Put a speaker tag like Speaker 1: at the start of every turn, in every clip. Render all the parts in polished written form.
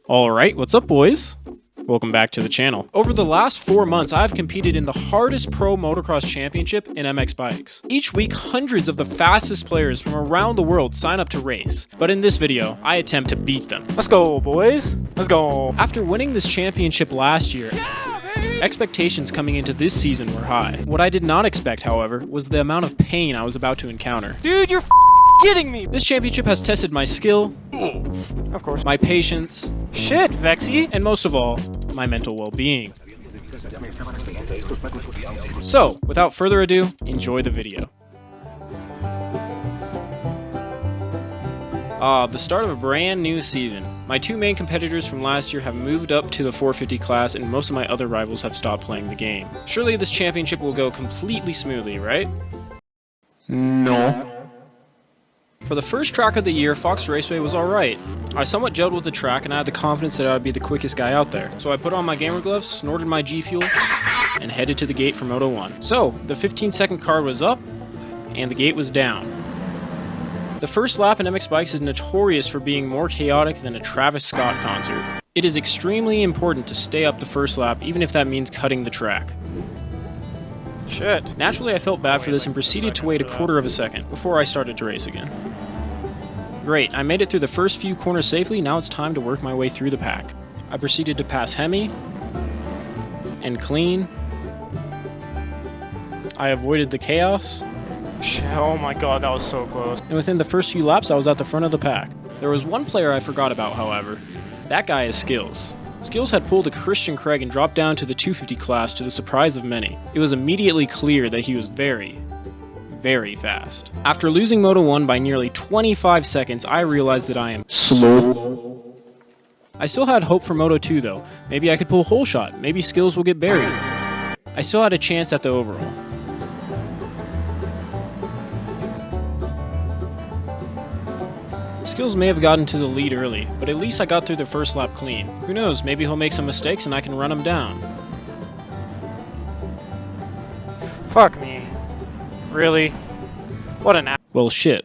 Speaker 1: Alright, what's up boys? Welcome back to the channel. Over the last 4 months, I've competed in the hardest pro motocross championship in MX bikes. Each week, hundreds of the fastest players from around the world sign up to race, but in this video, I attempt to beat them.
Speaker 2: Let's go, boys. Let's go.
Speaker 1: After winning this championship last year, expectations coming into this season were high. What I did not expect, however, was the amount of pain I was about to encounter.
Speaker 2: Dude, you're kidding me.
Speaker 1: This championship has tested my skill,
Speaker 2: Of course.
Speaker 1: my patience,
Speaker 2: Shit, Vexy.
Speaker 1: and most of all, my mental well-being. So, without further ado, enjoy the video. The start of a brand new season. My two main competitors from last year have moved up to the 450 class and most of my other rivals have stopped playing the game. Surely this championship will go completely smoothly, right?
Speaker 2: No.
Speaker 1: For the first track of the year, Fox Raceway was alright. I somewhat gelled with the track and I had the confidence that I would be the quickest guy out there. So I put on my gamer gloves, snorted my G Fuel, and headed to the gate for Moto 1. So, the 15-second card was up, and the gate was down. The first lap in MX Bikes is notorious for being more chaotic than a Travis Scott concert. It is extremely important to stay up the first lap, even if that means cutting the track.
Speaker 2: Shit.
Speaker 1: Naturally, I felt bad for this and proceeded to wait a quarter of a second before I started to race again. Great, I made it through the first few corners safely, now it's time to work my way through the pack. I proceeded to pass Hemi and Clean. I avoided the chaos,
Speaker 2: Shit. Oh my god, that was so close.
Speaker 1: and within the first few laps I was at the front of the pack. There was one player I forgot about, however. That guy is Skills. Skills had pulled a Christian Craig and dropped down to the 250 class to the surprise of many. It was immediately clear that he was very fast. After losing Moto 1 by nearly 25 seconds, I realized that I am slow. I still had hope for Moto 2 though. Maybe I could pull hole shot, maybe Skills will get buried. I still had a chance at the overall. Skills may have gotten to the lead early, but at least I got through the first lap clean. Who knows, maybe he'll make some mistakes and I can run him down.
Speaker 2: Fuck me. Really? What an
Speaker 1: Well, shit.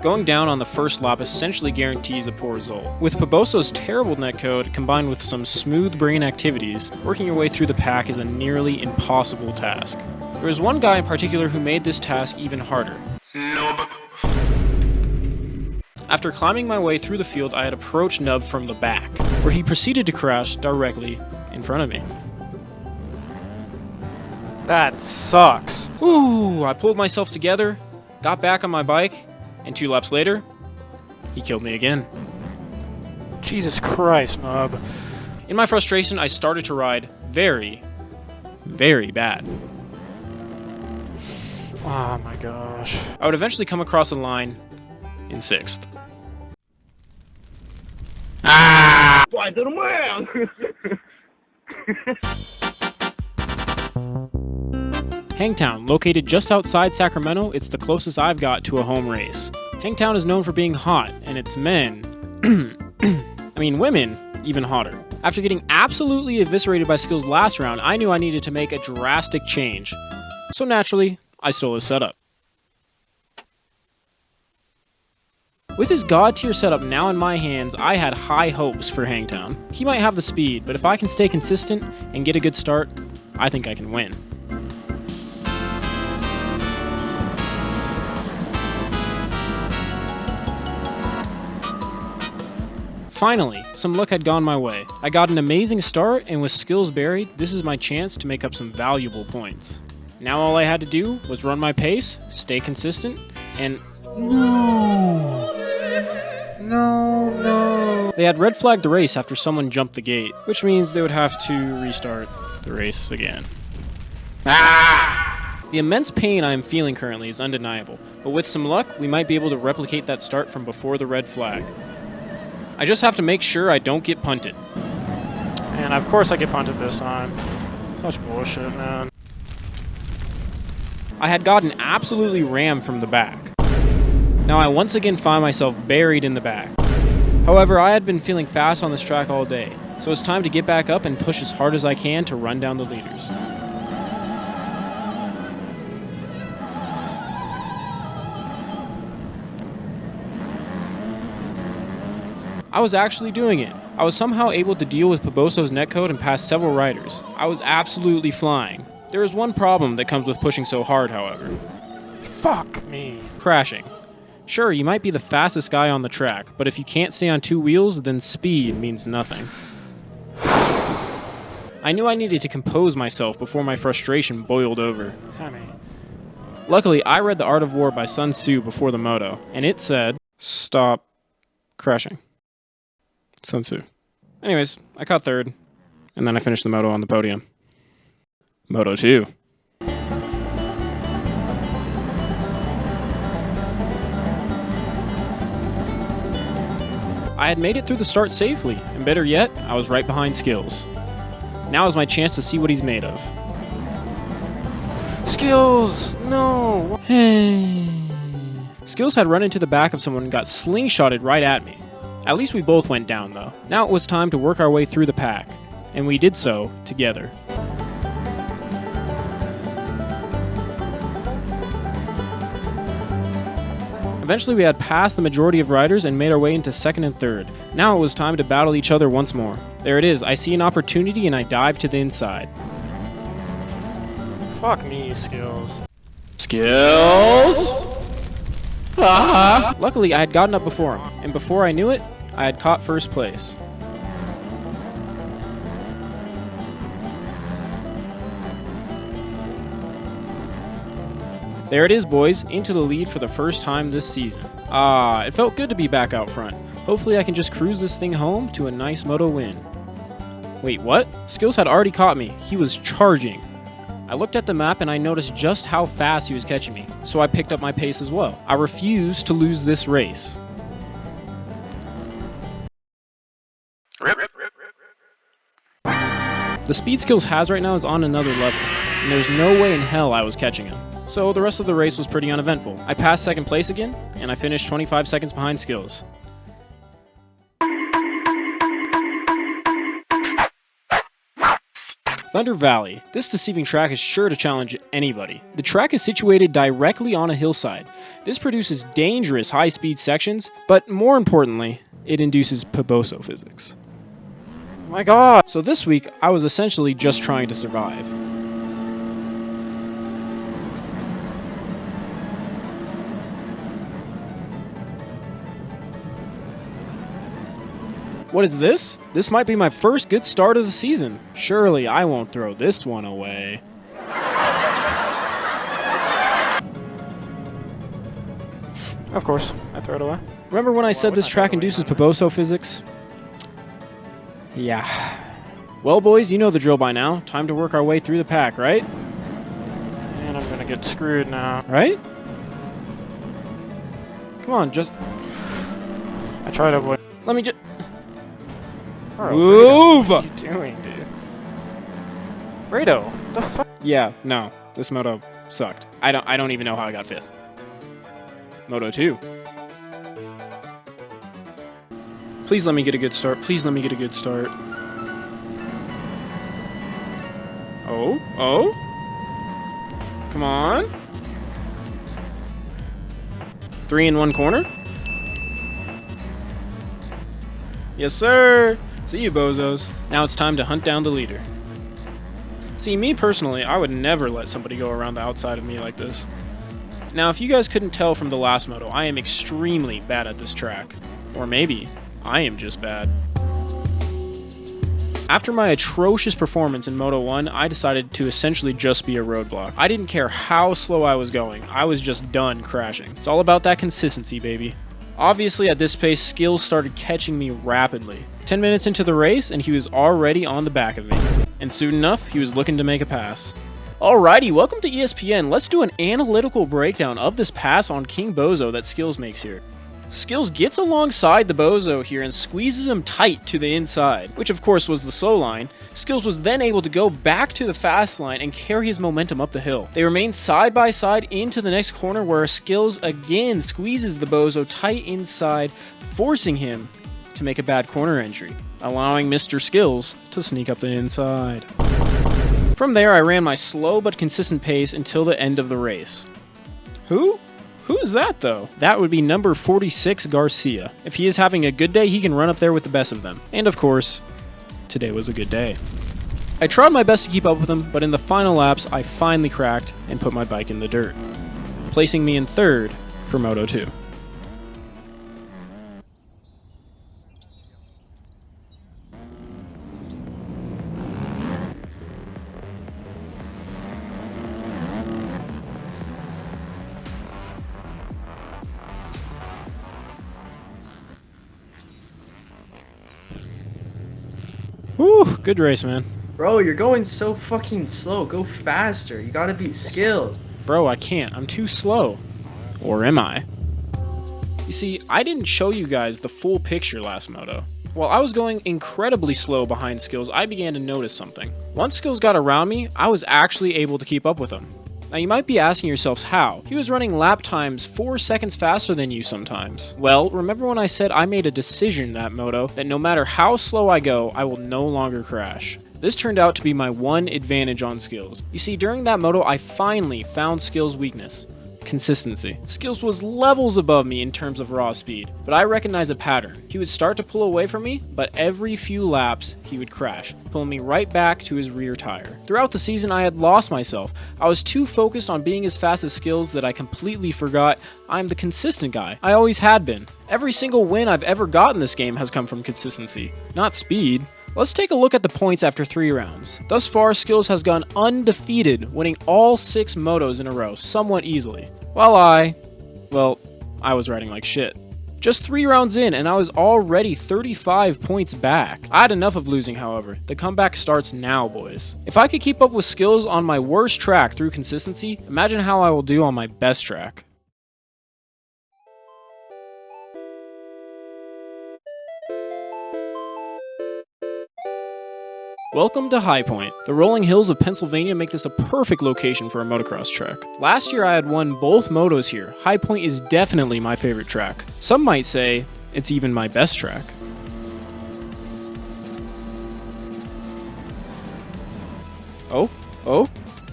Speaker 1: Going down on the first lap essentially guarantees a poor result. With Paboso's terrible netcode combined with some smooth brain activities, working your way through the pack is a nearly impossible task. There was one guy in particular who made this task even harder. Nub. After climbing my way through the field, I had approached Nub from the back, where he proceeded to crash directly in front of me.
Speaker 2: That sucks.
Speaker 1: Ooh, I pulled myself together, got back on my bike, and 2 laps later, he killed me again.
Speaker 2: Jesus Christ, Nub.
Speaker 1: In my frustration, I started to ride very bad.
Speaker 2: Oh my gosh.
Speaker 1: I would eventually come across the line in 6th. Hangtown, located just outside Sacramento, it's the closest I've got to a home race. Hangtown is known for being hot, and its men, women, even hotter. After getting absolutely eviscerated by Skills last round, I knew I needed to make a drastic change. So naturally, I stole his setup. With his god-tier setup now in my hands, I had high hopes for Hangtown. He might have the speed, but if I can stay consistent and get a good start, I think I can win. Finally, some luck had gone my way. I got an amazing start, and with Skills buried, this is my chance to make up some valuable points. Now all I had to do was run my pace, stay consistent, and No. They had red flagged the race after someone jumped the gate, which means they would have to restart the race again. The immense pain I am feeling currently is undeniable, but with some luck, we might be able to replicate that start from before the red flag. I just have to make sure I don't get punted.
Speaker 2: And of course I get punted this time. Such bullshit, man.
Speaker 1: I had gotten absolutely rammed from the back. Now I once again find myself buried in the back. However, I had been feeling fast on this track all day, so it's time to get back up and push as hard as I can to run down the leaders. I was actually doing it. I was somehow able to deal with Poboso's netcode and pass several riders. I was absolutely flying. There is one problem that comes with pushing so hard, however.
Speaker 2: Fuck me.
Speaker 1: Crashing. Sure, you might be the fastest guy on the track, but if you can't stay on two wheels, then speed means nothing. I knew I needed to compose myself before my frustration boiled over.
Speaker 2: Honey.
Speaker 1: Luckily, I read The Art of War by Sun Tzu before the moto, and it said, "Stop crashing." Sun Tzu. Anyways, I caught third, and then I finished the moto on the podium. Moto 2. I had made it through the start safely, and better yet, I was right behind Skills. Now is my chance to see what he's made of.
Speaker 2: Skills! No!
Speaker 1: Hey. Skills had run into the back of someone and got slingshotted right at me. At least we both went down, though. Now it was time to work our way through the pack, and we did so together. Eventually we had passed the majority of riders and made our way into second and third. Now it was time to battle each other once more. There it is, I see an opportunity and I dive to the inside.
Speaker 2: Fuck me, Skills.
Speaker 1: Skills? Ah! Luckily I had gotten up before him, and before I knew it, I had caught first place. There it is, boys, into the lead for the first time this season. Ah, it felt good to be back out front. Hopefully I can just cruise this thing home to a nice moto win. Wait, what? Skills had already caught me. He was charging. I looked at the map and I noticed just how fast he was catching me, so I picked up my pace as well. I refused to lose this race. The speed Skills has right now is on another level, and there's no way in hell I was catching him. So the rest of the race was pretty uneventful. I passed second place again, and I finished 25 seconds behind Skills. Thunder Valley. This deceiving track is sure to challenge anybody. The track is situated directly on a hillside. This produces dangerous high-speed sections, but more importantly, it induces Poboso physics.
Speaker 2: Oh my god!
Speaker 1: So this week, I was essentially just trying to survive. What is this? This might be my first good start of the season. Surely I won't throw this one away.
Speaker 2: Of course, I throw it away.
Speaker 1: Remember when I said this track induces Poboso physics? Yeah. Well, boys, you know the drill by now. Time to work our way through the pack, right?
Speaker 2: And I'm gonna get screwed now.
Speaker 1: Right? Come on, just...
Speaker 2: I try to avoid...
Speaker 1: Let me just...
Speaker 2: Move! What are you doing, dude? Rado, what the fuck?
Speaker 1: Yeah, no. This moto sucked. I don't even know how I got fifth. Moto 2. Please let me get a good start. Please let me get a good start. Oh? Come on. 3 in 1 corner? Yes, sir. See you, bozos. Now it's time to hunt down the leader. See, me personally, I would never let somebody go around the outside of me like this. Now, if you guys couldn't tell from the last moto, I am extremely bad at this track. Or maybe, I am just bad. After my atrocious performance in Moto 1, I decided to essentially just be a roadblock. I didn't care how slow I was going, I was just done crashing. It's all about that consistency, baby. Obviously, at this pace, Skills started catching me rapidly. 10 minutes into the race, and he was already on the back of me. And soon enough, he was looking to make a pass. Alrighty, welcome to ESPN. Let's do an analytical breakdown of this pass on King Bozo that Skills makes here. Skills gets alongside the Bozo here and squeezes him tight to the inside, which of course was the slow line. Skills was then able to go back to the fast line and carry his momentum up the hill. They remain side by side into the next corner where Skills again squeezes the Bozo tight inside, forcing him to make a bad corner entry, allowing Mr. Skills to sneak up the inside. From there, I ran my slow but consistent pace until the end of the race. Who Who's that, though? That would be number 46, Garcia. If he is having a good day, he can run up there with the best of them. And of course, today was a good day. I tried my best to keep up with him, but in the final laps, I finally cracked and put my bike in the dirt, placing me in third for Moto 2. Whew, good race, man.
Speaker 3: Bro, you're going so fucking slow. Go faster. You gotta beat skills.
Speaker 1: Bro, I can't. I'm too slow. Or am I? You see, I didn't show you guys the full picture last moto. While I was going incredibly slow behind Skills, I began to notice something. Once Skills got around me, I was actually able to keep up with him. Now you might be asking yourselves how. He was running lap times 4 seconds faster than you sometimes. Well, remember when I said I made a decision that moto that no matter how slow I go, I will no longer crash. This turned out to be my one advantage on Skills. You see, during that moto, I finally found Skills' weakness. Consistency. Skills was levels above me in terms of raw speed, but I recognized a pattern. He would start to pull away from me, but every few laps, he would crash, pulling me right back to his rear tire. Throughout the season, I had lost myself. I was too focused on being as fast as Skills that I completely forgot I'm the consistent guy. I always had been. Every single win I've ever gotten this game has come from consistency, not speed. Let's take a look at the points after 3 rounds. Thus far, Skills has gone undefeated, winning all 6 motos in a row somewhat easily. While I was riding like shit. Just 3 rounds in and I was already 35 points back. I had enough of losing, however. The comeback starts now, boys. If I could keep up with Skills on my worst track through consistency, imagine how I will do on my best track. Welcome to High Point. The rolling hills of Pennsylvania make this a perfect location for a motocross track. Last year I had won both motos here. High Point is definitely my favorite track. Some might say it's even my best track.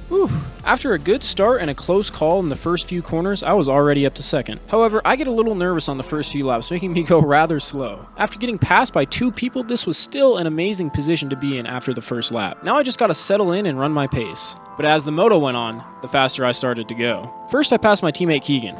Speaker 1: Whew. After a good start and a close call in the first few corners, I was already up to second. However, I get a little nervous on the first few laps, making me go rather slow. After getting passed by 2 people, this was still an amazing position to be in after the first lap. Now I just gotta settle in and run my pace. But as the moto went on, the faster I started to go. First I passed my teammate Keegan.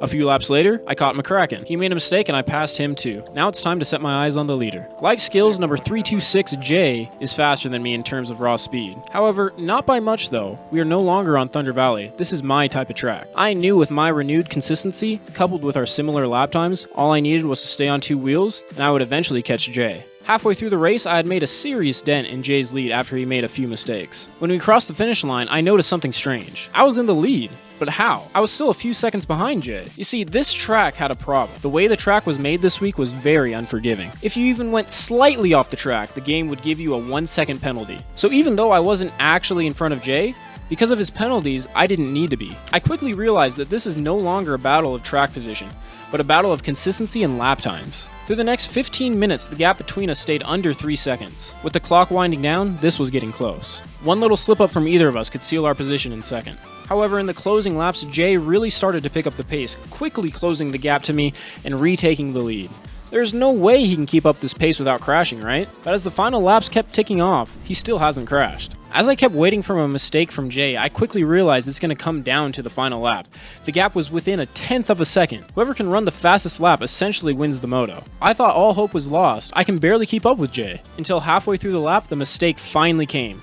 Speaker 1: A few laps later, I caught McCracken. He made a mistake and I passed him too. Now it's time to set my eyes on the leader. Like Skills, number 326J is faster than me in terms of raw speed. However, not by much though. We are no longer on Thunder Valley. This is my type of track. I knew with my renewed consistency, coupled with our similar lap times, all I needed was to stay on 2 wheels, and I would eventually catch Jay. Halfway through the race, I had made a serious dent in Jay's lead after he made a few mistakes. When we crossed the finish line, I noticed something strange. I was in the lead. But how? I was still a few seconds behind Jay. You see, this track had a problem. The way the track was made this week was very unforgiving. If you even went slightly off the track, the game would give you a 1-second penalty. So even though I wasn't actually in front of Jay, because of his penalties, I didn't need to be. I quickly realized that this is no longer a battle of track position, but a battle of consistency and lap times. Through the next 15 minutes, the gap between us stayed under 3 seconds. With the clock winding down, this was getting close. One little slip up from either of us could seal our position in second. However, in the closing laps, Jay really started to pick up the pace, quickly closing the gap to me and retaking the lead. There's no way he can keep up this pace without crashing, right? But as the final laps kept ticking off, he still hasn't crashed. As I kept waiting for a mistake from Jay, I quickly realized it's going to come down to the final lap. The gap was within 1/10 of a second. Whoever can run the fastest lap essentially wins the moto. I thought all hope was lost. I can barely keep up with Jay. Until halfway through the lap, the mistake finally came,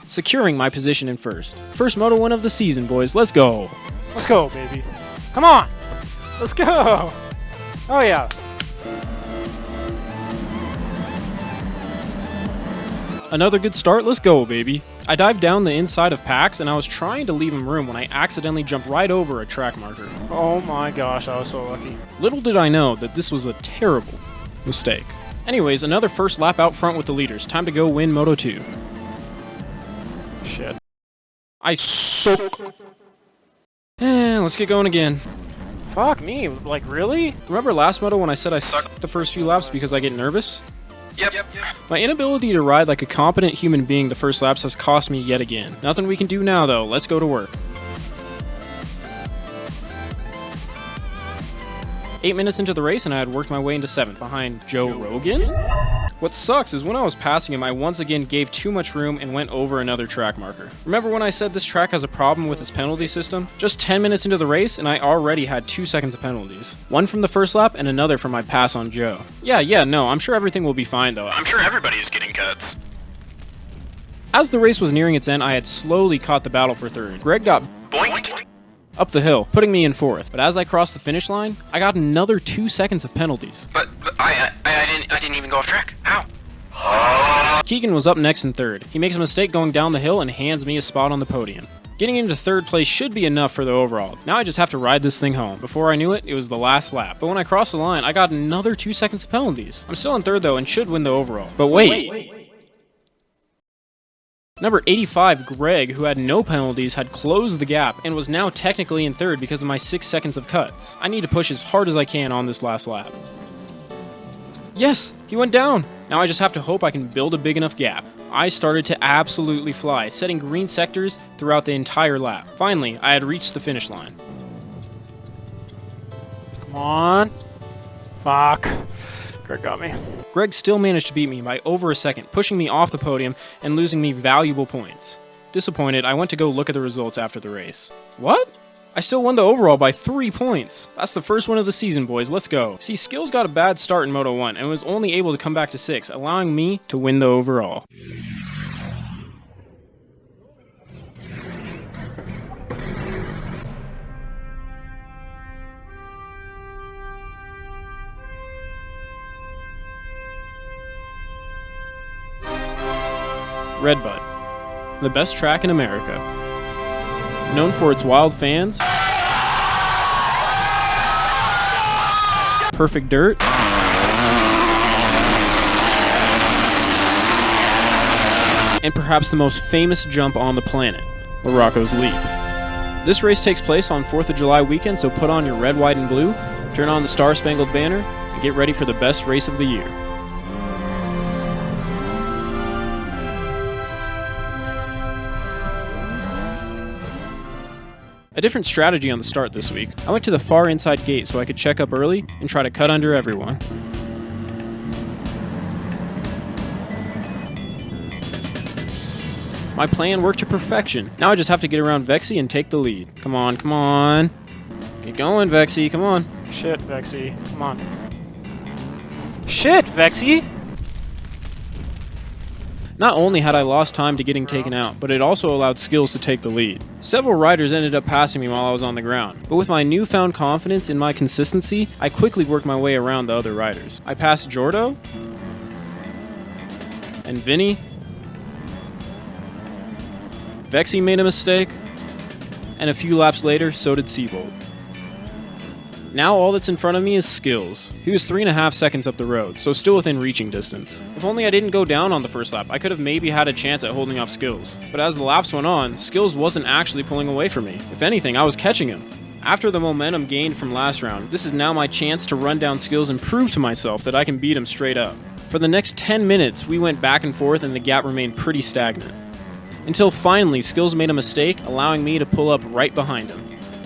Speaker 1: securing my position in first. First moto win of the season, boys. Let's go.
Speaker 2: Let's go, baby. Come on. Let's go. Oh, yeah.
Speaker 1: Another good start. Let's go, baby. I dived down the inside of Pax, and I was trying to leave him room when I accidentally jumped right over a track marker.
Speaker 2: Oh my gosh, I was so lucky.
Speaker 1: Little did I know that this was a terrible mistake. Anyways, another first lap out front with the leaders. Time to go win Moto 2.
Speaker 2: Shit.
Speaker 1: Let's get going again.
Speaker 2: Fuck me, like really?
Speaker 1: Remember last moto when I said I sucked the first few laps because I get nervous?
Speaker 4: Yep.
Speaker 1: My inability to ride like a competent human being the first laps has cost me yet again. Nothing we can do now though, let's go to work. 8 minutes into the race and I had worked my way into 7th behind Joe Rogan? What sucks is when I was passing him, I once again gave too much room and went over another track marker. Remember when I said this track has a problem with its penalty system? Just 10 minutes into the race and I already had 2 seconds of penalties. One from the first lap and another from my pass on Joe. No, I'm sure everything will be fine though.
Speaker 4: I'm sure everybody's getting cuts.
Speaker 1: As the race was nearing its end, I had slowly caught the battle for 3rd. Greg got
Speaker 4: Boinked.
Speaker 1: up the hill, putting me in 4th. But as I crossed the finish line, I got another 2 seconds of penalties.
Speaker 4: But I didn't even go off track. How?
Speaker 1: Keegan was up next in 3rd. He makes a mistake going down the hill and hands me a spot on the podium. Getting into 3rd place should be enough for the overall. Now I just have to ride this thing home. Before I knew it, it was the last lap. But when I crossed the line, I got another 2 seconds of penalties. I'm still in 3rd though and should win the overall. But wait. Number 85, Greg, who had no penalties, had closed the gap and was now technically in 3rd because of my 6 seconds of cuts. I need to push as hard as I can on this last lap. Yes, he went down. Now I just have to hope I can build a big enough gap. I started to absolutely fly, setting green sectors throughout the entire lap. Finally, I had reached the finish line.
Speaker 2: Come on. Fuck. Greg got me.
Speaker 1: Greg still managed to beat me by over a second, pushing me off the podium and losing me valuable points. Disappointed, I went to go look at the results after the race. What? I still won the overall by 3 points. That's the first one of the season, boys. Let's go. See, Skills got a bad start in Moto 1 and was only able to come back to 6, allowing me to win the overall. Redbud, the best track in America. Known for its wild fans, perfect dirt, and perhaps the most famous jump on the planet, Larocco's Leap. This race takes place on 4th of July weekend, so put on your red, white, and blue, turn on the Star-Spangled Banner, and get ready for the best race of the year. A different strategy on the start this week. I went to the far inside gate so I could check up early and try to cut under everyone. My plan worked to perfection. Now I just have to get around Vexy and take the lead. Come on, come on. Get going, Vexy, come on.
Speaker 2: Shit, Vexy. Come on. Shit, Vexy!
Speaker 1: Not only had I lost time to getting taken out, but it also allowed Skills to take the lead. Several riders ended up passing me while I was on the ground, but with my newfound confidence in my consistency, I quickly worked my way around the other riders. I passed Jordo, and Vinny. Vexy made a mistake, and a few laps later, so did Seabolt. Now all that's in front of me is Skills. He was 3.5 seconds up the road, so still within reaching distance. If only I didn't go down on the first lap, I could have maybe had a chance at holding off Skills. But as the laps went on, Skills wasn't actually pulling away from me. If anything, I was catching him. After the momentum gained from last round, this is now my chance to run down Skills and prove to myself that I can beat him straight up. For the next 10 minutes, we went back and forth and the gap remained pretty stagnant. Until finally, Skills made a mistake, allowing me to pull up right behind him.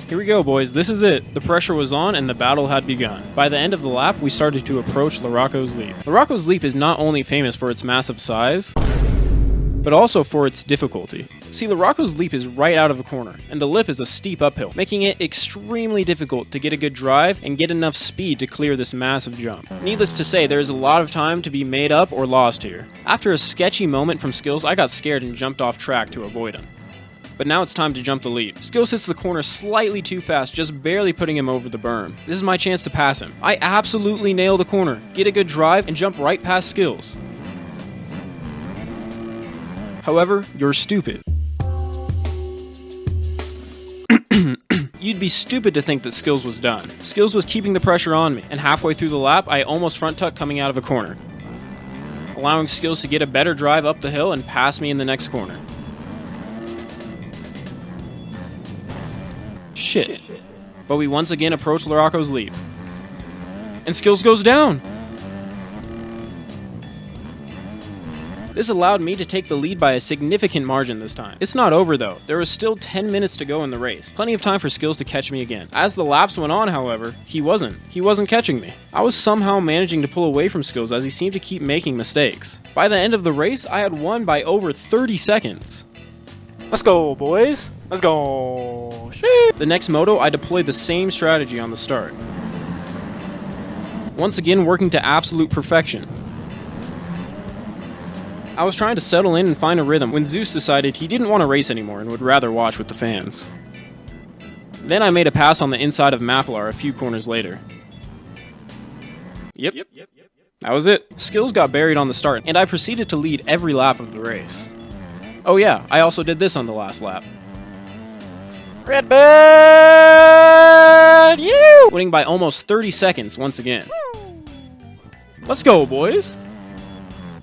Speaker 1: Here we go, boys. This is it. The pressure was on and the battle had begun. By the end of the lap, we started to approach Larocco's Leap. Larocco's Leap is not only famous for its massive size, but also for its difficulty. See, Larocco's Leap is right out of a corner, and the lip is a steep uphill, making it extremely difficult to get a good drive and get enough speed to clear this massive jump. Needless to say, there is a lot of time to be made up or lost here. After a sketchy moment from Skills, I got scared and jumped off track to avoid him. But now it's time to jump the leap. Skills hits the corner slightly too fast, just barely putting him over the berm. This is my chance to pass him. I absolutely nail the corner, get a good drive, and jump right past Skills. However, you're stupid. You'd be stupid to think that Skills was done. Skills was keeping the pressure on me, and halfway through the lap, I almost front tucked coming out of a corner, allowing Skills to get a better drive up the hill and pass me in the next corner. Shit. But we once again approach Larocco's Leap. And Skills goes down. This allowed me to take the lead by a significant margin this time. It's not over though. There was still 10 minutes to go in the race. Plenty of time for Skills to catch me again. As the laps went on, however, he wasn't catching me. I was somehow managing to pull away from Skills as he seemed to keep making mistakes. By the end of the race, I had won by over 30 seconds.
Speaker 2: Let's go, boys. Let's go. Sheep.
Speaker 1: The next moto, I deployed the same strategy on the start. Once again, working to absolute perfection. I was trying to settle in and find a rhythm when Zeus decided he didn't want to race anymore and would rather watch with the fans. Then I made a pass on the inside of Mapilar a few corners later. Yep. That was it. Skills got buried on the start, and I proceeded to lead every lap of the race. Oh yeah, I also did this on the last lap.
Speaker 2: Redbud! You!
Speaker 1: Winning by almost 30 seconds once again. Let's go, boys!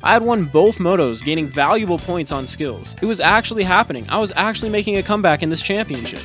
Speaker 1: I had won both motos, gaining valuable points on Skills. It was actually happening. I was actually making a comeback in this championship.